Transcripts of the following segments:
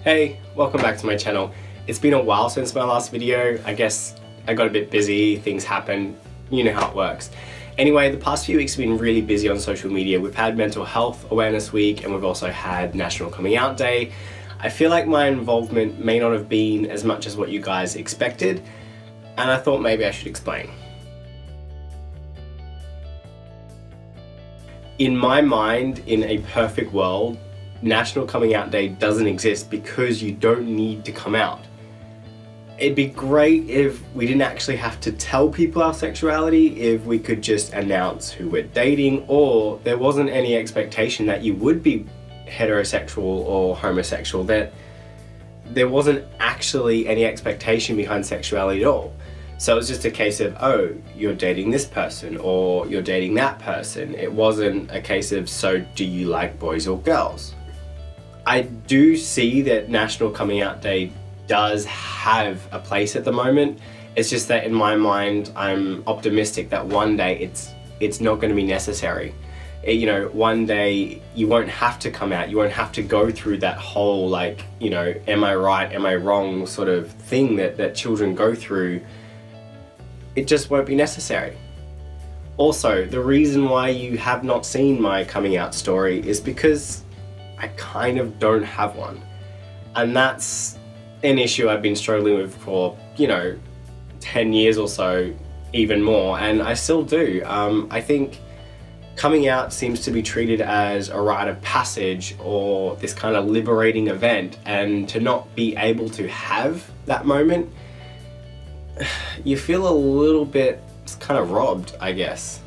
Hey, welcome back to my channel. It's been a while since my last video. I guess I got a bit busy, things happen, you know how it works. Anyway, the past few weeks have been really busy on social media. We've had Mental Health Awareness Week and we've also had National Coming Out Day. I feel like my involvement may not have been as much as what you guys expected, and I thought maybe I should explain. In my mind, in a perfect world, National Coming Out Day doesn't exist because you don't need to come out. It'd be great if we didn't actually have to tell people our sexuality, if we could just announce who we're dating, or there wasn't any expectation that you would be heterosexual or homosexual, that there wasn't actually any expectation behind sexuality at all. So it was just a case of, oh, you're dating this person or you're dating that person. It wasn't a case of, so do you like boys or girls? I do see that National Coming Out Day does have a place at the moment. It's just that in my mind, I'm optimistic that one day it's not going to be necessary. One day you won't have to come out. You won't have to go through that whole am I right, am I wrong sort of thing that children go through. It just won't be necessary. Also, the reason why you have not seen my coming out story is because I kind of don't have one. And that's an issue I've been struggling with for, 10 years or so, even more, and I still do. I think coming out seems to be treated as a rite of passage or this kind of liberating event, and to not be able to have that moment, you feel a little bit kind of robbed, I guess.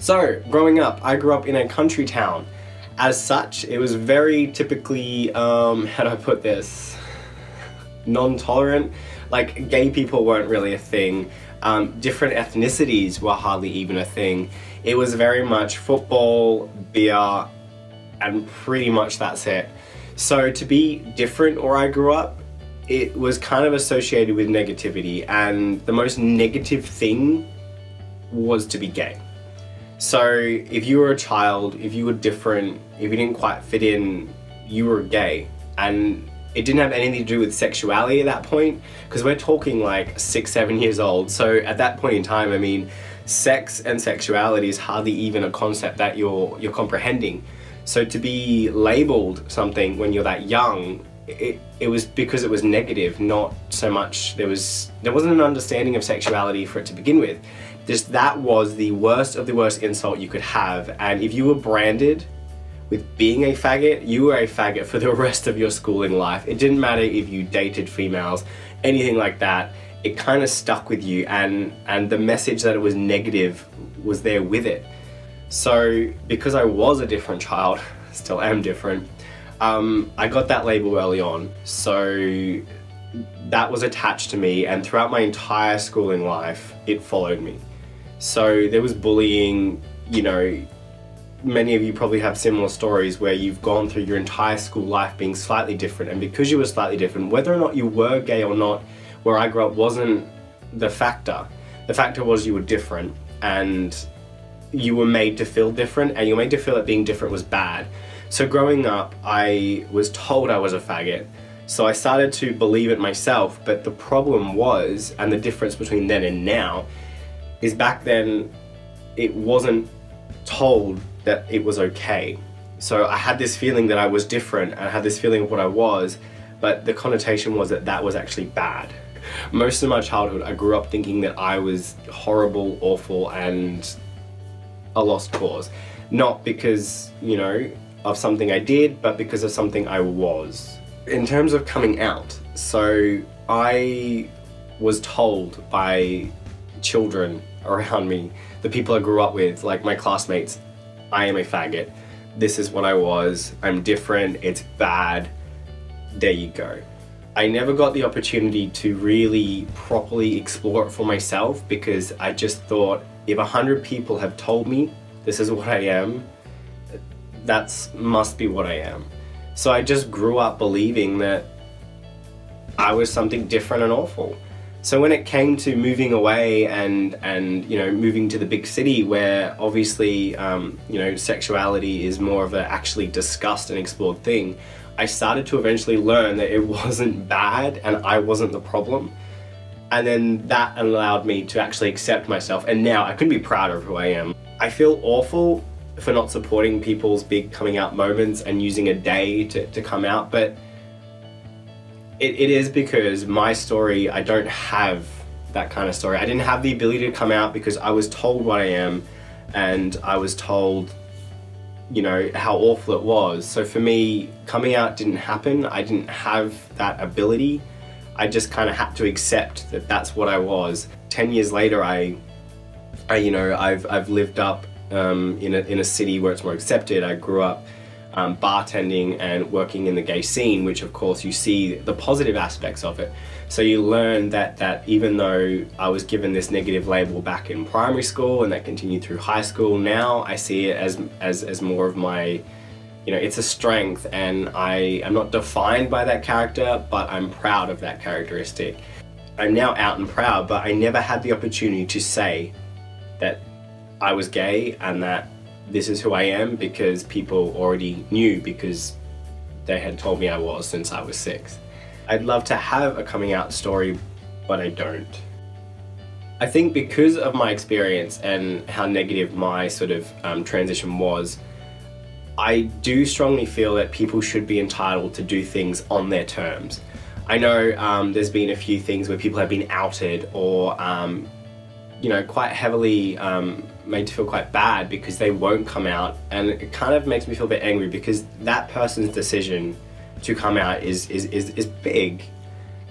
So, growing up, I grew up in a country town. As such, it was very typically, how do I put this, non-tolerant. Like, gay people weren't really a thing. Different ethnicities were hardly even a thing. It was very much football, beer, and pretty much that's it. So to be different where I grew up, it was kind of associated with negativity, and the most negative thing was to be gay. So if you were a child, if you were different, if you didn't quite fit in, you were gay. And it didn't have anything to do with sexuality at that point, because we're talking like 6-7 years old. So at that point in time, I mean, sex and sexuality is hardly even a concept that you're comprehending. So to be labeled something when you're that young, it was because it was negative, not so much there wasn't an understanding of sexuality for it to begin with. Just that was the worst of the worst insult you could have, and if you were branded with being a faggot, you were a faggot for the rest of your schooling life. It didn't matter if you dated females, anything like that. It kind of stuck with you, and the message that it was negative was there with it. So because I was a different child, still am different, I got that label early on. So that was attached to me, and throughout my entire schooling life, it followed me. So there was bullying, many of you probably have similar stories where you've gone through your entire school life being slightly different, and because you were slightly different, whether or not you were gay or not, where I grew up wasn't the factor. The factor was you were different, and you were made to feel different, and you were made to feel that being different was bad. So growing up, I was told I was a faggot. So I started to believe it myself, but the problem was, and the difference between then and now, is back then it wasn't told that it was okay. So I had this feeling that I was different, and I had this feeling of what I was, but the connotation was that that was actually bad. Most of my childhood, I grew up thinking that I was horrible, awful, and a lost cause. Not because, of something I did, but because of something I was. In terms of coming out, so I was told by children around me, the people I grew up with, like my classmates, I am a faggot. This is what I was. I'm different. It's bad. There you go. I never got the opportunity to really properly explore it for myself, because I just thought, if 100 people have told me this is what I am, that must be what I am. So I just grew up believing that I was something different and awful. So when it came to moving away and moving to the big city, where obviously sexuality is more of a actually discussed and explored thing, I started to eventually learn that it wasn't bad and I wasn't the problem. And then that allowed me to actually accept myself, and now I couldn't be prouder of who I am. I feel awful for not supporting people's big coming out moments and using a day to come out, but it is because my story, I don't have that kind of story. I didn't have the ability to come out because I was told what I am, and I was told, you know, how awful it was. So for me, coming out didn't happen. I didn't have that ability. I just kind of had to accept that that's what I was. 10 years later, I've lived up in a city where it's more accepted. I grew up bartending and working in the gay scene, which of course you see the positive aspects of it. So you learn that even though I was given this negative label back in primary school and that continued through high school, now I see it as more of my, you know, it's a strength, and I am not defined by that character, but I'm proud of that characteristic. I'm now out and proud, but I never had the opportunity to say that I was gay and that this is who I am, because people already knew, because they had told me I was since I was 6. I'd love to have a coming out story, but I don't. I think because of my experience and how negative my sort of transition was, I do strongly feel that people should be entitled to do things on their terms. I know there's been a few things where people have been outed or you know, quite heavily made to feel quite bad because they won't come out, and it kind of makes me feel a bit angry because that person's decision to come out is big.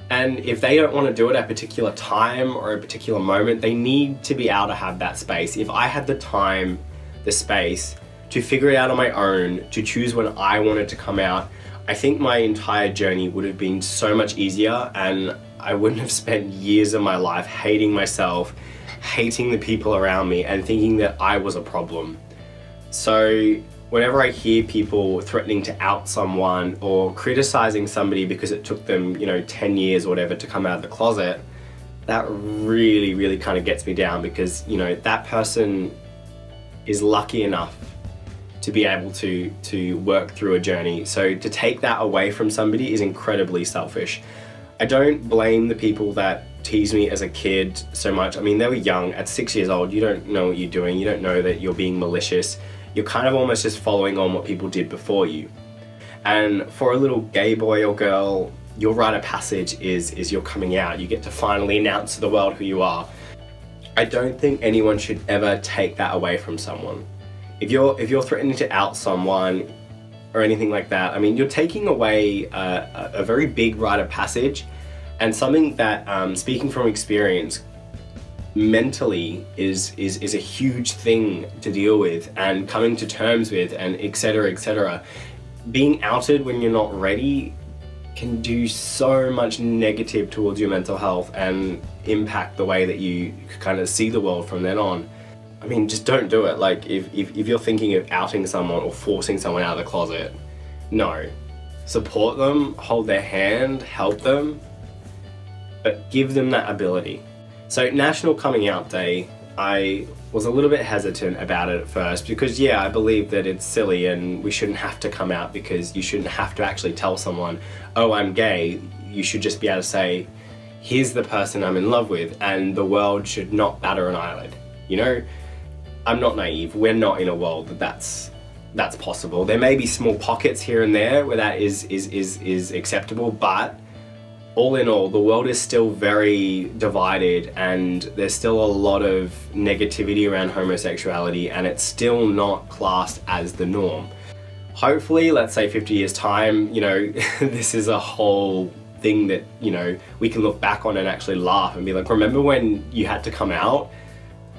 And if they don't want to do it at a particular time or a particular moment, they need to be able to have that space. If I had the time, the space to figure it out on my own, to choose when I wanted to come out, I think my entire journey would have been so much easier, and I wouldn't have spent years of my life hating myself, hating the people around me, and thinking that I was a problem. So whenever I hear people threatening to out someone or criticizing somebody because it took them, you know, 10 years or whatever to come out of the closet, that really, really kind of gets me down, because, you know, that person is lucky enough to be able to work through a journey. So to take that away from somebody is incredibly selfish. I don't blame the people that teased me as a kid so much. I mean, they were young. At 6 years old, you don't know what you're doing. You don't know that you're being malicious. You're kind of almost just following on what people did before you. And for a little gay boy or girl, your rite of passage is you're coming out. You get to finally announce to the world who you are. I don't think anyone should ever take that away from someone. If you're threatening to out someone or anything like that, I mean, you're taking away a very big rite of passage, and something that, speaking from experience, mentally is a huge thing to deal with and coming to terms with, and etc., etc. Being outed when you're not ready can do so much negative towards your mental health and impact the way that you kind of see the world from then on. I mean, just don't do it. Like, if you're thinking of outing someone or forcing someone out of the closet, no. Support them, hold their hand, help them, but give them that ability. So National Coming Out Day, I was a little bit hesitant about it at first because, yeah, I believe that it's silly and we shouldn't have to come out, because you shouldn't have to actually tell someone, oh, I'm gay. You should just be able to say, here's the person I'm in love with, and the world should not batter an eyelid. You know, I'm not naive. We're not in a world that's possible. There may be small pockets here and there where that is acceptable, but all in all, the world is still very divided, and there's still a lot of negativity around homosexuality, and it's still not classed as the norm. Hopefully, let's say 50 years time, you know, this is a whole thing that, you know, we can look back on and actually laugh and be like, remember when you had to come out?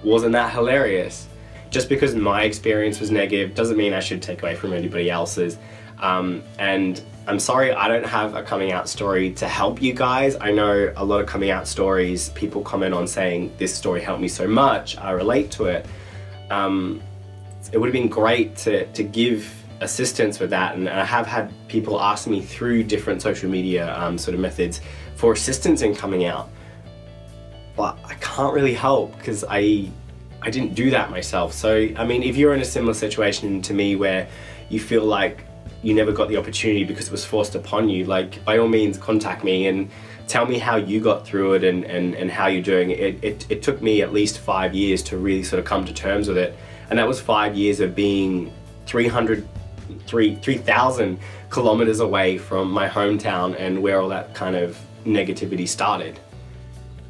Wasn't that hilarious? Just because my experience was negative doesn't mean I should take away from anybody else's. And I'm sorry I don't have a coming out story to help you guys. I know a lot of coming out stories, people comment on saying, this story helped me so much, I relate to it. It would have been great to give assistance with that, and I have had people ask me through different social media sort of methods for assistance in coming out. But I can't really help because I didn't do that myself. So, I mean, if you're in a similar situation to me where you feel like you never got the opportunity because it was forced upon you, like, by all means contact me and tell me how you got through it and how you're doing it. It took me at least 5 years to really sort of come to terms with it. And that was 5 years of being 3,000 kilometers away from my hometown and where all that kind of negativity started.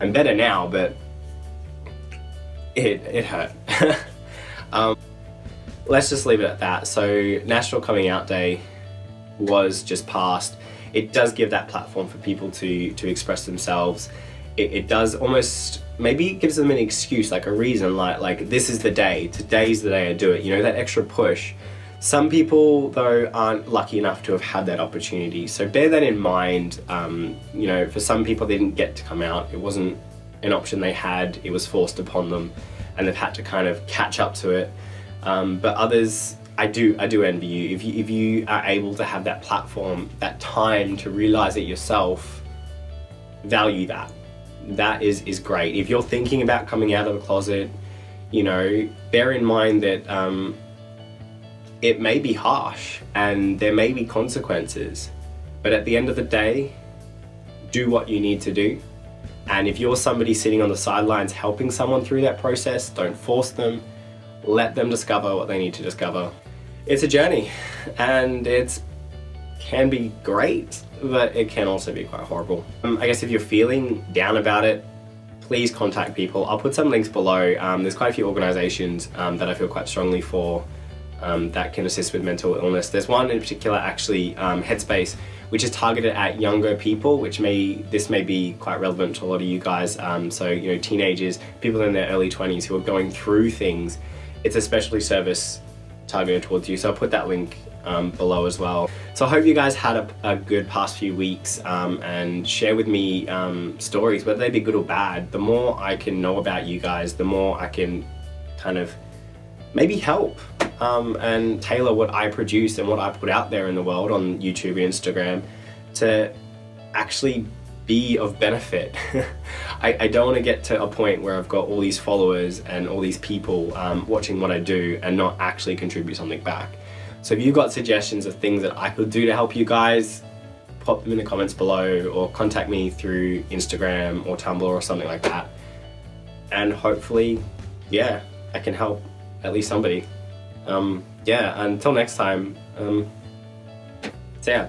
I'm better now, but it hurt. Let's just leave it at that. So National Coming Out Day was just passed. It does give that platform for people to express themselves. It does almost, maybe it gives them an excuse, like a reason, like this is the day, today's the day I do it, you know, that extra push. Some people, though, aren't lucky enough to have had that opportunity. So bear that in mind. You know, for some people, they didn't get to come out. It wasn't an option they had. It was forced upon them, and they've had to kind of catch up to it. But others, I do envy you. If you are able to have that platform, that time to realize it yourself, value that. That is great. If you're thinking about coming out of the closet, you know, bear in mind that it may be harsh and there may be consequences, but at the end of the day, do what you need to do. And if you're somebody sitting on the sidelines helping someone through that process, don't force them. Let them discover what they need to discover. It's a journey, and it can be great, but it can also be quite horrible. I guess if you're feeling down about it, please contact people. I'll put some links below. There's quite a few organizations that I feel quite strongly for that can assist with mental illness. There's one in particular, actually, Headspace, which is targeted at younger people, which this may be quite relevant to a lot of you guys. So, you know, teenagers, people in their early 20s who are going through things. It's a specialty service targeted towards you. So I'll put that link below as well. So I hope you guys had a good past few weeks and share with me stories, whether they be good or bad. The more I can know about you guys, the more I can kind of maybe help and tailor what I produce and what I put out there in the world on YouTube and Instagram to actually be of benefit. I don't want to get to a point where I've got all these followers and all these people watching what I do and not actually contribute something back. So if you've got suggestions of things that I could do to help you guys, pop them in the comments below or contact me through Instagram or Tumblr or something like that. And hopefully, yeah, I can help at least somebody. Yeah, until next time, see ya.